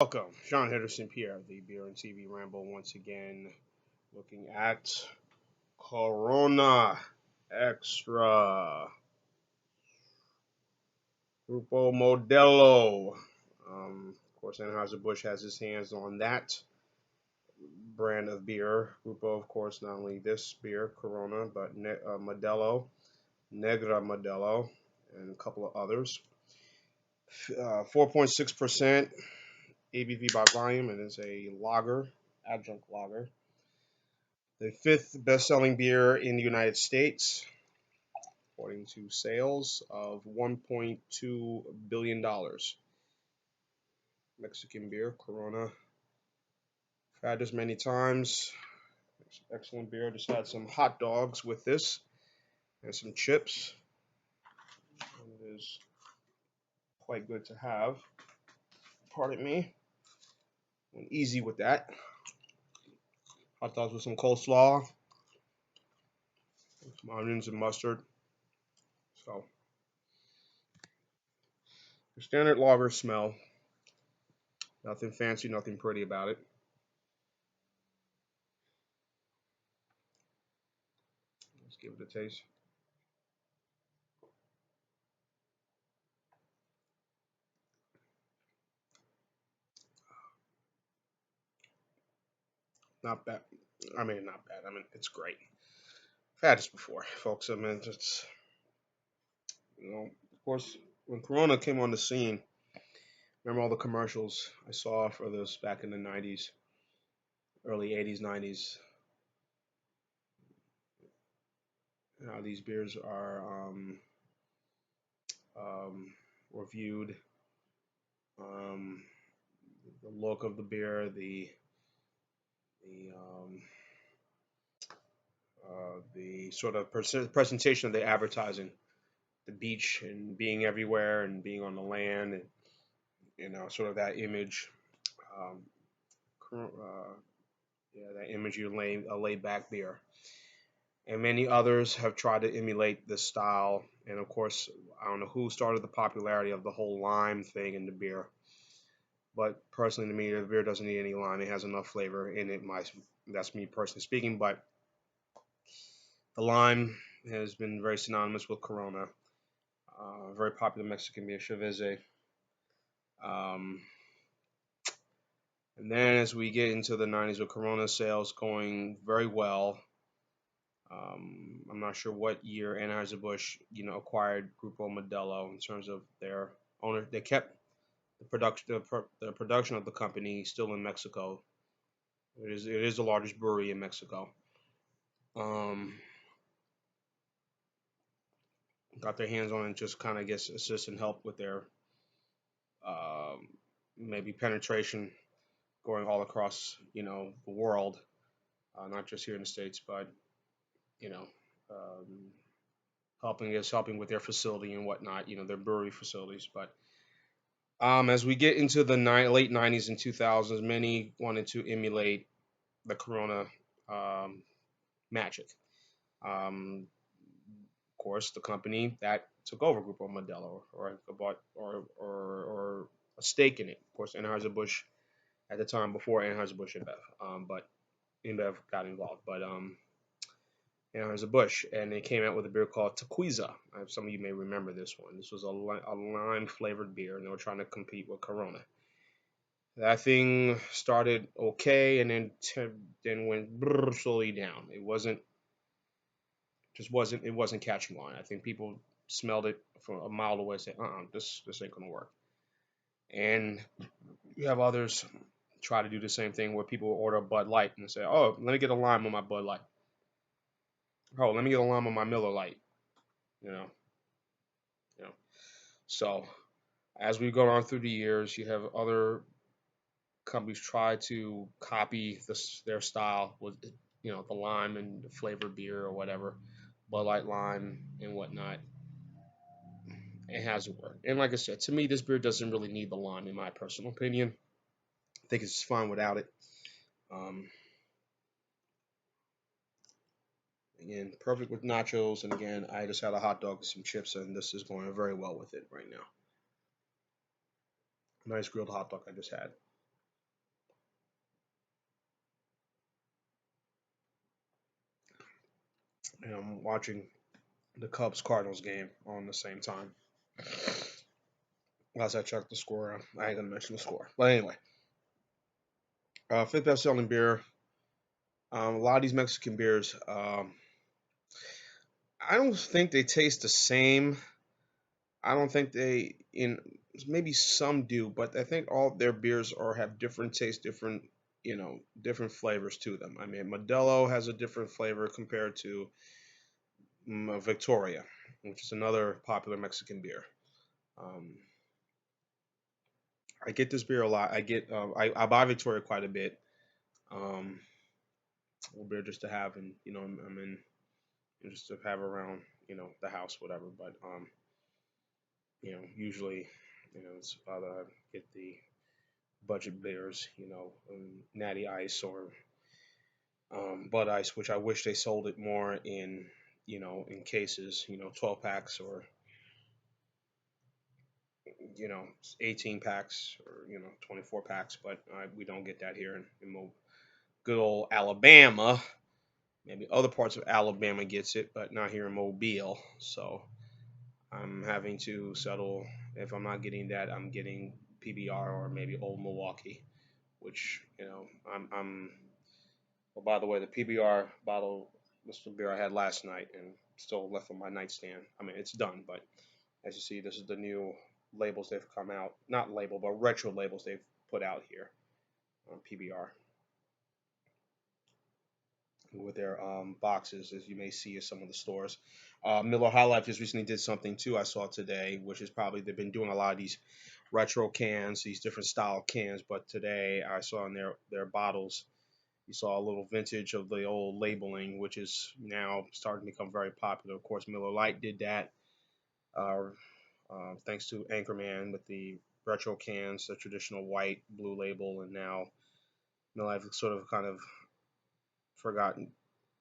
Welcome, Sean Henderson Pierre, the Beer and TV Ramble, once again looking at Corona Extra, Grupo Modelo. Of course, Anheuser-Busch has his hands on that brand of beer. Grupo, of course, not only this beer, Corona, but Modelo, Negra Modelo, and a couple of others. 4.6% ABV by volume, and is a lager, adjunct lager. The fifth best-selling beer in the United States, according to sales of $1.2 billion. Mexican beer, Corona. I've had this many times. It's excellent beer. Just had some hot dogs with this and some chips. It is quite good to have. Pardon me. Went easy with that. Hot dogs with some coleslaw, some onions and mustard. So, the standard lager smell. Nothing fancy, nothing pretty about it. Let's give it a taste. Not bad. I mean, not bad. I mean, it's great. I've had this before, folks. I mean, it's, of course, when Corona came on the scene, remember all the commercials I saw for this back in the 90s, early 80s, 90s. How these beers are um, reviewed, um, the look of the beer, the sort of presentation of the advertising, the beach and being everywhere and being on the land, and sort of that image. Um, yeah, that image you lay a laid back beer. And many others have tried to emulate this style. And of course, I don't know who started the popularity of the whole lime thing in the beer. But personally, to me, the beer doesn't need any lime. It has enough flavor in it. That's me personally speaking. But the lime has been very synonymous with Corona. Very popular Mexican beer, Chivese. Um, and then as we get into the 90s with Corona sales going very well, I'm not sure what year Anheuser-Busch, acquired Grupo Modelo in terms of their owner. They kept the production of the company still in Mexico. It is the largest brewery in Mexico. Um, got their hands on it, just kind of gets assist and help with their um, maybe penetration going all across the world, not just here in the states, but you know um, helping with their facility and whatnot, their brewery facilities. But as we get into the late 90s and 2000s, many wanted to emulate the Corona um, magic. Of course, the company that took over Grupo Modelo or bought or a stake in it. Of course, Anheuser-Busch at the time before Anheuser-Busch InBev, but InBev got involved. But Anheuser-Busch, and they came out with a beer called Tequiza. Some of you may remember this one. This was a lime flavored beer, and they were trying to compete with Corona. That thing started okay, and then went slowly down. It wasn't catching on. I think people smelled it from a mile away and said, this ain't gonna work. And you have others try to do the same thing where people order a Bud Light and say, oh, let me get a lime on my Bud Light. Oh, let me get a lime on my Miller Light. You know, you know. So as we go on through the years, you have other companies try to copy their style with the lime and the flavored beer or whatever, Bud Light lime and whatnot. It hasn't worked. And like I said, to me, this beer doesn't really need the lime, in my personal opinion. I think it's fine without it. Um, Again, perfect with nachos. And again, I just had a hot dog with some chips, and this is going very well with it right now. Nice grilled hot dog I just had. and I'm watching the Cubs Cardinals game on the same time. As I check the score, I ain't gonna mention the score, but anyway, fifth best selling beer. A lot of these Mexican beers, I don't think they taste the same. I don't think they in maybe some do, but I think all their beers are have different tastes, different different flavors to them. I mean, Modelo has a different flavor compared to Victoria, which is another popular Mexican beer. Um, I get this beer a lot. I buy Victoria quite a bit. Um, a little beer just to have, and I'm in just to have around the house, whatever. But usually it's either get the budget beers, Natty Ice or Bud Ice, which I wish they sold it more in in cases, 12 packs or you know 18 packs or 24 packs, but we don't get that here in good old Alabama. Maybe other parts of Alabama gets it, but not here in Mobile. So I'm having to settle. If I'm not getting that, I'm getting PBR or maybe Old Milwaukee, which I'm. Well, by the way, the PBR bottle was the beer I had last night and still left on my nightstand. I mean, it's done, but as you see, this is the new labels they've come out. Not label, but retro labels they've put out here on PBR with their boxes, as you may see at some of the stores. Miller High Life just recently did something too. I saw today, which is probably they've been doing a lot of these retro cans, these different style cans. But today I saw in their bottles, you saw a little vintage of the old labeling, which is now starting to become very popular. Of course, Miller Lite did that, uh, thanks to Anchorman with the retro cans, the traditional white blue label, and now Miller Lite sort of kind of forgotten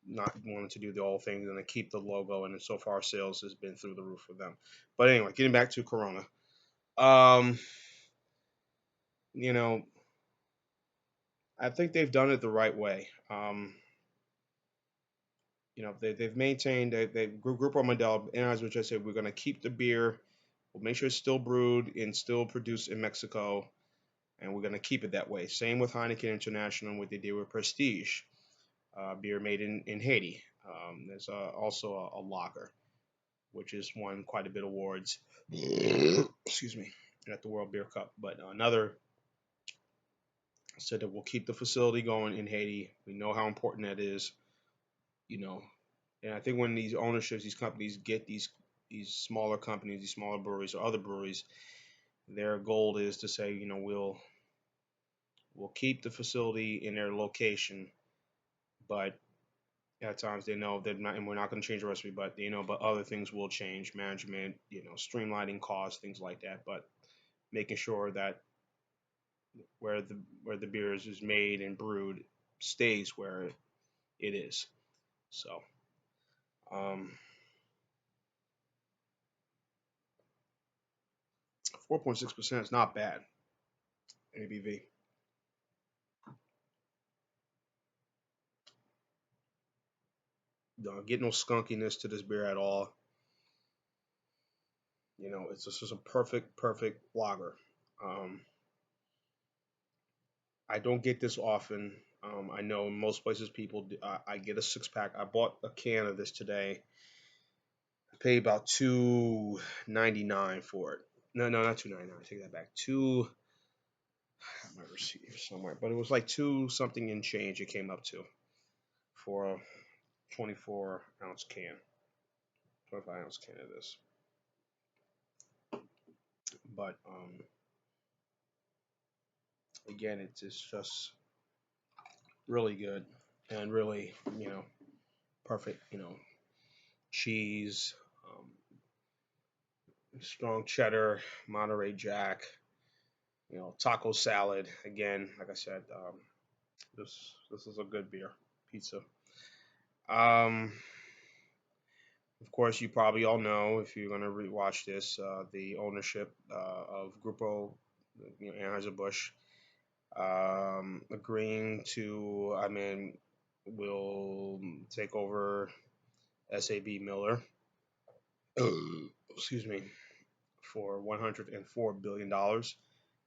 not wanting to do the old things and to keep the logo, and so far sales has been through the roof for them. But anyway, getting back to Corona, um, you know, I think they've done it the right way. They've maintained Grupo Modelo, and as which I said, we're going to keep the beer. We'll make sure it's still brewed and still produced in Mexico, and we're going to keep it that way. Same with Heineken International, what they did with Prestige, beer made in Haiti. There's also a lager, which has won quite a bit of awards. Excuse me, at the World Beer Cup. But another said that we'll keep the facility going in Haiti. We know how important that is, you know. And I think when these ownerships, these companies get these smaller companies, these smaller breweries or other breweries, their goal is to say, we'll keep the facility in their location, but at times they know that not, and we're not going to change the recipe, but but other things will change, management, streamlining costs, things like that. But making sure that where the beer is made and brewed stays where it is. So, um, 4.6% is not bad. ABV. Don't get no skunkiness to this beer at all. It's just a perfect lager. Um, I don't get this often. I know in most places people do, I get a 6 pack. I bought a can of this today. I paid about $2.99 for it. No, no, not $2.99. Take that back. I have my receipt here somewhere, but it was like two something in change. It came up to for a 24-ounce can, 25-ounce can of this. But again, it's just really good and really perfect. Cheese, strong cheddar, Monterey Jack, taco salad. Again, like I said, this is a good beer pizza. Um, of course, you probably all know if you're going to rewatch this, the ownership of Grupo, Anheuser-Busch, agreeing to, I mean, will take over SAB Miller, excuse me, for $104 billion.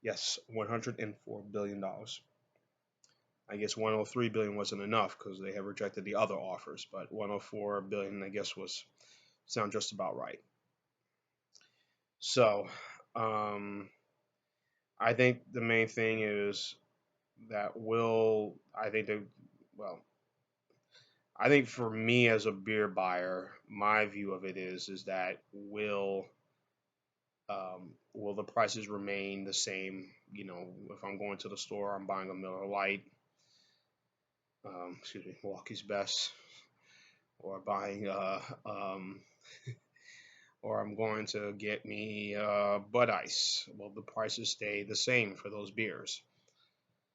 Yes, $104 billion. I guess 103 billion wasn't enough because they have rejected the other offers, but 104 billion, I guess, was sound just about right. So, um, I think the main thing is that I think that, well, I think for me as a beer buyer, my view of it is that will the prices remain the same? You know, if I'm going to the store, I'm buying a Miller Lite, excuse me, Milwaukee's Best, or buying or I'm going to get me Bud Ice. Will the prices stay the same for those beers?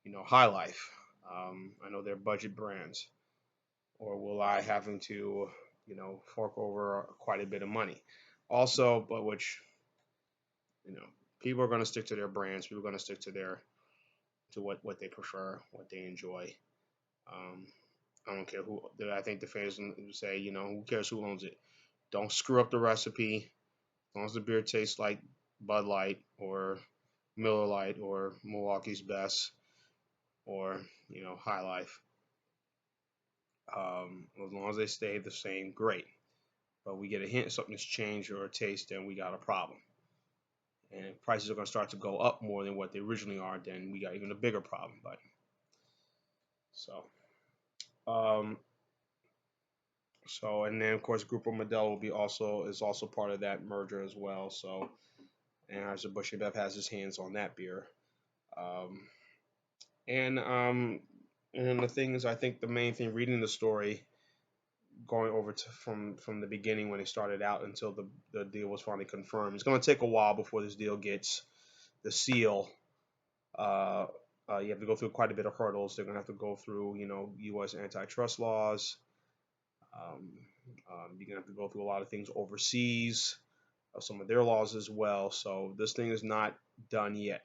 You know, High Life. I know they're budget brands. Or will I having to, fork over quite a bit of money? Also, but which, you know, people are going to stick to their brands. People are going to stick to what they prefer, what they enjoy. Um, I don't care who. I think the fans say, who cares who owns it? Don't screw up the recipe. As long as the beer tastes like Bud Light or Miller Lite or Milwaukee's Best or High Life. As long as they stay the same, great. But we get a hint something's changed or a taste, then we got a problem. And if prices are going to start to go up more than what they originally are, then we got even a bigger problem. But so, um, and then of course, Grupo Modelo will be also part of that merger as well. So, and ADJUNCT has his hands on that beer. Um, and and the thing is, I think the main thing reading the story, going over to from the beginning when it started out until the deal was finally confirmed, it's going to take a while before this deal gets the seal. Uh, you have to go through quite a bit of hurdles. They're going to have to go through, U.S. antitrust laws. Um, you're going to have to go through a lot of things overseas, some of their laws as well. So this thing is not done yet.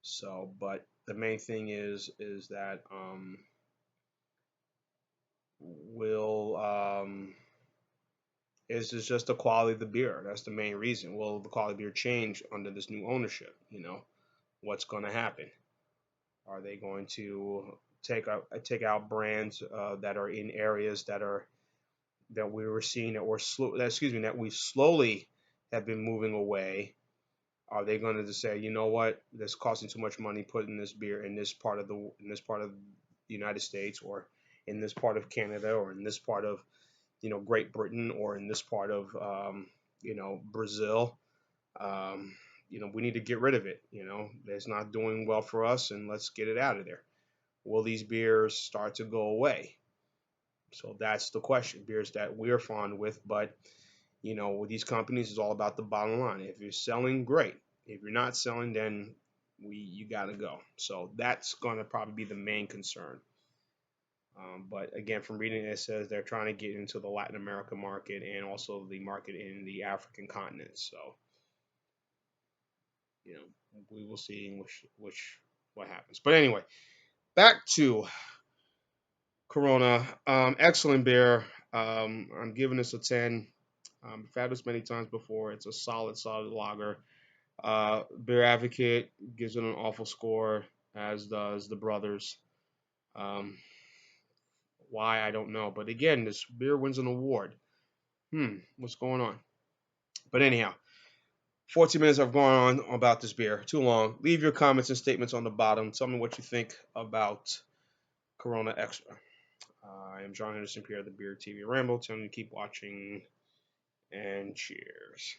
So, but the main thing is that will is just the quality of the beer. That's the main reason. Will the quality of beer change under this new ownership? What's going to happen? Are they going to take out brands that are in areas that we were seeing that we slowly have been moving away? Are they going to just say, you know what, this costing too much money putting this beer in this part of the United States, or in this part of Canada, or in this part of Great Britain, or in this part of Brazil? Um, we need to get rid of it. It's not doing well for us, and let's get it out of there. Will these beers start to go away? So that's the question. Beers that we're fond with, but with these companies, it's all about the bottom line. If you're selling, great. If you're not selling, then you got to go. So that's going to probably be the main concern. But again, from reading it says they're trying to get into the Latin America market and also the market in the African continent. So we will see which what happens. But anyway, back to Corona. Excellent beer. I'm giving this a 10. I've had this many times before. It's a solid lager. Beer Advocate gives it an awful score, as does the brothers. Um, why, I don't know. But again, this beer wins an award. What's going on? But anyhow, 14 minutes have gone on about this beer. Too long. Leave your comments and statements on the bottom. Tell me what you think about Corona Extra. I am John Henderson Pierre, the Beer TV Ramble. Telling you to keep watching, and cheers.